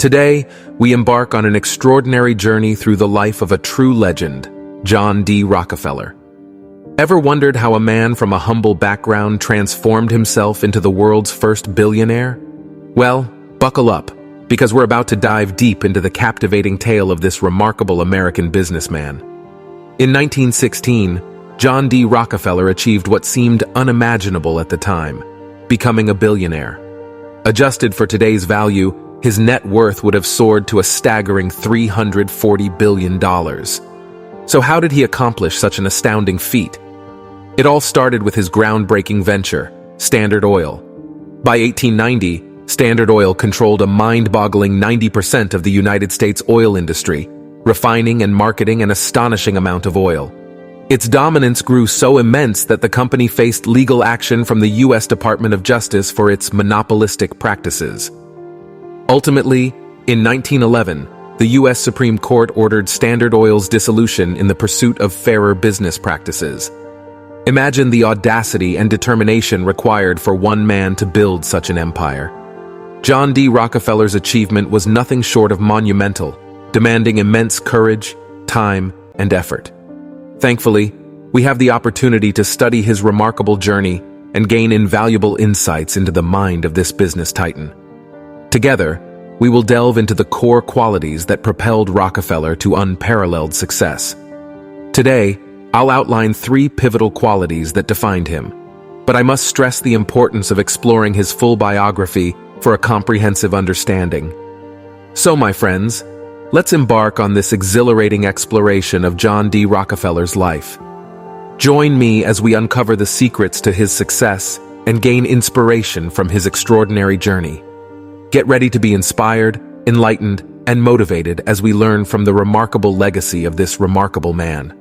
Today, we embark on an extraordinary journey through the life of a true legend, John D. Rockefeller. Ever wondered how a man from a humble background transformed himself into the world's first billionaire? Well, buckle up, because we're about to dive deep into the captivating tale of this remarkable American businessman. In 1916, John D. Rockefeller achieved what seemed unimaginable at the time, becoming a billionaire. Adjusted for today's value, his net worth would have soared to a staggering $340 billion. So how did he accomplish such an astounding feat? It all started with his groundbreaking venture, Standard Oil. By 1890, Standard Oil controlled a mind-boggling 90% of the United States oil industry, refining and marketing an astonishing amount of oil. Its dominance grew so immense that the company faced legal action from the U.S. Department of Justice for its monopolistic practices. Ultimately, in 1911, the U.S. Supreme Court ordered Standard Oil's dissolution in the pursuit of fairer business practices. Imagine the audacity and determination required for one man to build such an empire. John D. Rockefeller's achievement was nothing short of monumental, demanding immense courage, time, and effort. Thankfully, we have the opportunity to study his remarkable journey and gain invaluable insights into the mind of this business titan. Together, we will delve into the core qualities that propelled Rockefeller to unparalleled success. Today, I'll outline 3 pivotal qualities that defined him, but I must stress the importance of exploring his full biography for a comprehensive understanding. So, my friends, let's embark on this exhilarating exploration of John D. Rockefeller's life. Join me as we uncover the secrets to his success and gain inspiration from his extraordinary journey. Get ready to be inspired, enlightened, and motivated as we learn from the remarkable legacy of this remarkable man.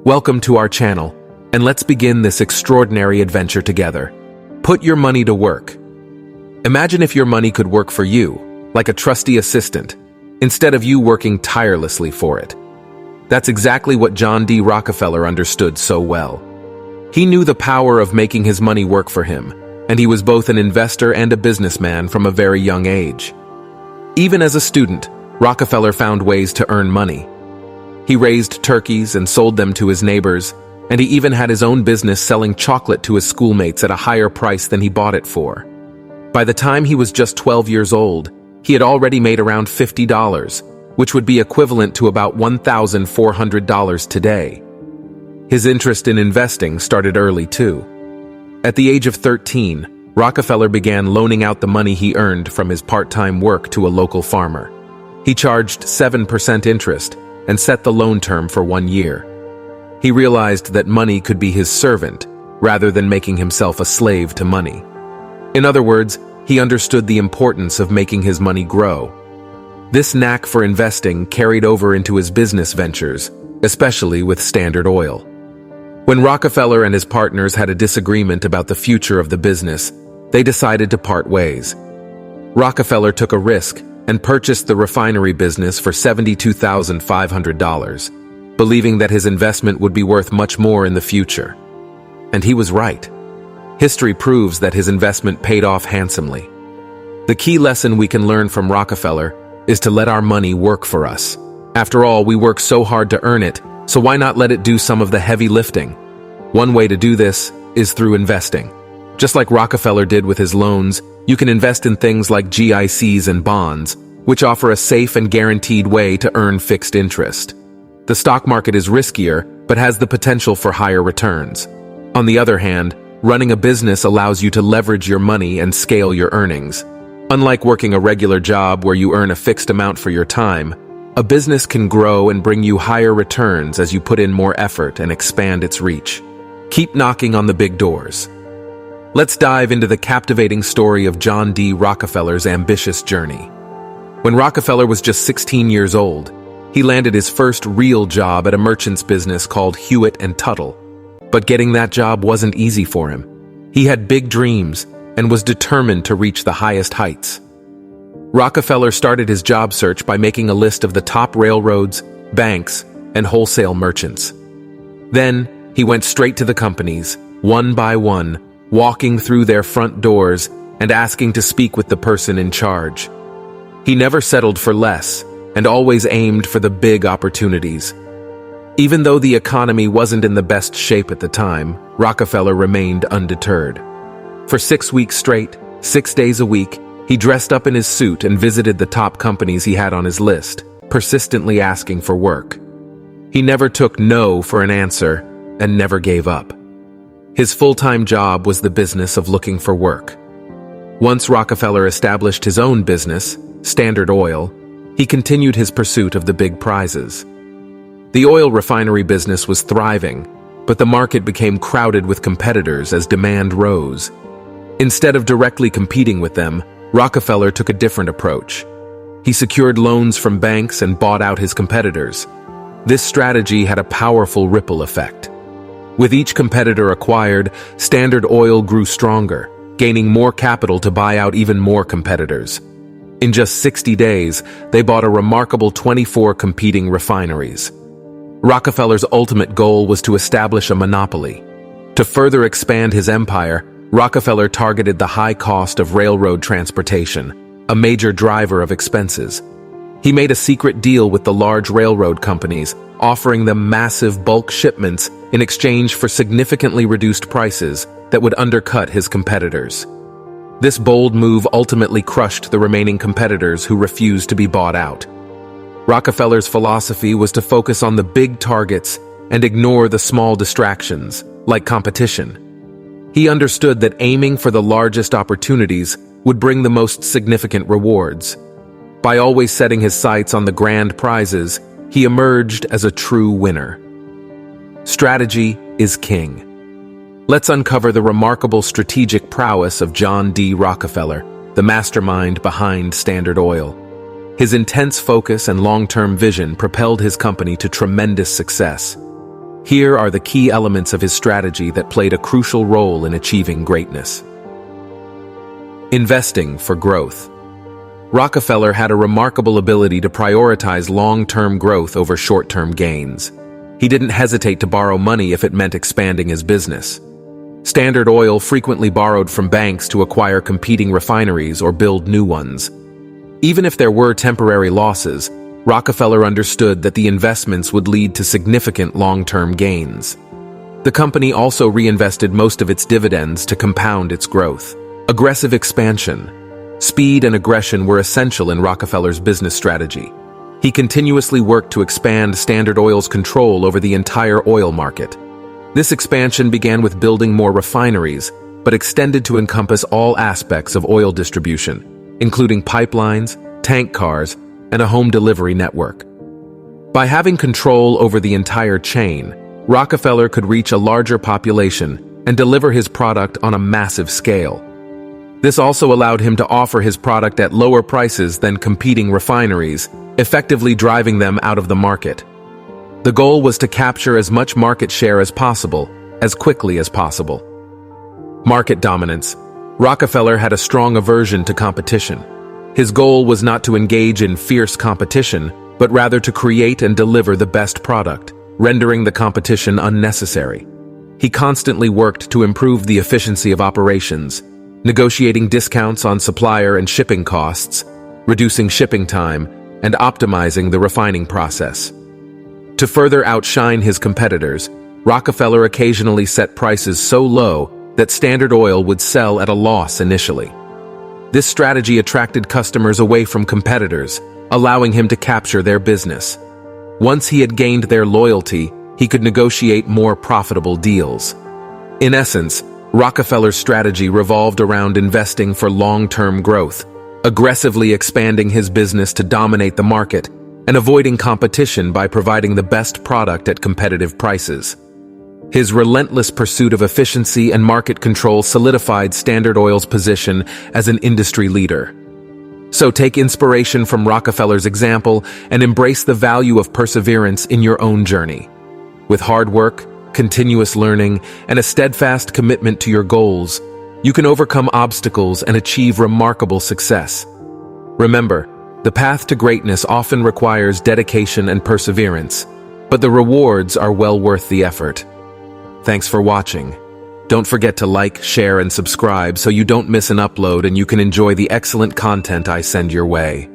Welcome to our channel, and let's begin this extraordinary adventure together. Put your money to work. Imagine if your money could work for you, like a trusty assistant, instead of you working tirelessly for it. That's exactly what John D. Rockefeller understood so well. He knew the power of making his money work for him, and he was both an investor and a businessman from a very young age. Even as a student, Rockefeller found ways to earn money. He raised turkeys and sold them to his neighbors, and he even had his own business selling chocolate to his schoolmates at a higher price than he bought it for. By the time he was just 12 years old, he had already made around $50, which would be equivalent to about $1,400 today. His interest in investing started early too. At the age of 13, Rockefeller began loaning out the money he earned from his part-time work to a local farmer. He charged 7% interest and set the loan term for 1 year. He realized that money could be his servant, rather than making himself a slave to money. In other words, he understood the importance of making his money grow. This knack for investing carried over into his business ventures, especially with Standard Oil. When Rockefeller and his partners had a disagreement about the future of the business, they decided to part ways. Rockefeller took a risk and purchased the refinery business for $72,500, believing that his investment would be worth much more in the future. And he was right. History proves that his investment paid off handsomely. The key lesson we can learn from Rockefeller is to let our money work for us. After all, we work so hard to earn it, so why not let it do some of the heavy lifting? One way to do this is through investing. Just like Rockefeller did with his loans, you can invest in things like GICs and bonds, which offer a safe and guaranteed way to earn fixed interest. The stock market is riskier, but has the potential for higher returns. On the other hand, running a business allows you to leverage your money and scale your earnings. Unlike working a regular job where you earn a fixed amount for your time, a business can grow and bring you higher returns as you put in more effort and expand its reach. Keep knocking on the big doors. Let's dive into the captivating story of John D. Rockefeller's ambitious journey. When Rockefeller was just 16 years old, he landed his first real job at a merchant's business called Hewitt & Tuttle. But getting that job wasn't easy for him. He had big dreams and was determined to reach the highest heights. Rockefeller started his job search by making a list of the top railroads, banks, and wholesale merchants. Then, he went straight to the companies, one by one, walking through their front doors and asking to speak with the person in charge. He never settled for less and always aimed for the big opportunities. Even though the economy wasn't in the best shape at the time, Rockefeller remained undeterred. For 6 weeks straight, 6 days a week, he dressed up in his suit and visited the top companies he had on his list, persistently asking for work. He never took no for an answer and never gave up. His full-time job was the business of looking for work. Once Rockefeller established his own business, Standard Oil, he continued his pursuit of the big prizes. The oil refinery business was thriving, but the market became crowded with competitors as demand rose. Instead of directly competing with them, Rockefeller took a different approach. He secured loans from banks and bought out his competitors. This strategy had a powerful ripple effect. With each competitor acquired, Standard Oil grew stronger, gaining more capital to buy out even more competitors. In just 60 days, they bought a remarkable 24 competing refineries. Rockefeller's ultimate goal was to establish a monopoly. To further expand his empire, Rockefeller targeted the high cost of railroad transportation, a major driver of expenses. He made a secret deal with the large railroad companies, offering them massive bulk shipments in exchange for significantly reduced prices that would undercut his competitors. This bold move ultimately crushed the remaining competitors who refused to be bought out. Rockefeller's philosophy was to focus on the big targets and ignore the small distractions, like competition. He understood that aiming for the largest opportunities would bring the most significant rewards. By always setting his sights on the grand prizes, he emerged as a true winner. Strategy is king. Let's uncover the remarkable strategic prowess of John D. Rockefeller, the mastermind behind Standard Oil. His intense focus and long-term vision propelled his company to tremendous success. Here are the key elements of his strategy that played a crucial role in achieving greatness. Investing for growth. Rockefeller had a remarkable ability to prioritize long-term growth over short-term gains. He didn't hesitate to borrow money if it meant expanding his business. Standard Oil frequently borrowed from banks to acquire competing refineries or build new ones. Even if there were temporary losses, Rockefeller understood that the investments would lead to significant long-term gains. The company also reinvested most of its dividends to compound its growth. Aggressive expansion. Speed and aggression were essential in Rockefeller's business strategy. He continuously worked to expand Standard Oil's control over the entire oil market. This expansion began with building more refineries, but extended to encompass all aspects of oil distribution, including pipelines, tank cars, and a home delivery network. By having control over the entire chain, Rockefeller could reach a larger population and deliver his product on a massive scale. This also allowed him to offer his product at lower prices than competing refineries, effectively driving them out of the market. The goal was to capture as much market share as possible, as quickly as possible. Market dominance. Rockefeller had a strong aversion to competition. His goal was not to engage in fierce competition, but rather to create and deliver the best product, rendering the competition unnecessary. He constantly worked to improve the efficiency of operations, negotiating discounts on supplier and shipping costs, reducing shipping time, and optimizing the refining process. To further outshine his competitors, Rockefeller occasionally set prices so low that Standard Oil would sell at a loss initially. This strategy attracted customers away from competitors, allowing him to capture their business. Once he had gained their loyalty, he could negotiate more profitable deals. In essence, Rockefeller's strategy revolved around investing for long-term growth, aggressively expanding his business to dominate the market, and avoiding competition by providing the best product at competitive prices. His relentless pursuit of efficiency and market control solidified Standard Oil's position as an industry leader. So take inspiration from Rockefeller's example and embrace the value of perseverance in your own journey. With hard work, continuous learning, and a steadfast commitment to your goals, you can overcome obstacles and achieve remarkable success. Remember, the path to greatness often requires dedication and perseverance, but the rewards are well worth the effort. Thanks for watching. Don't forget to like, share, and subscribe so you don't miss an upload and you can enjoy the excellent content I send your way.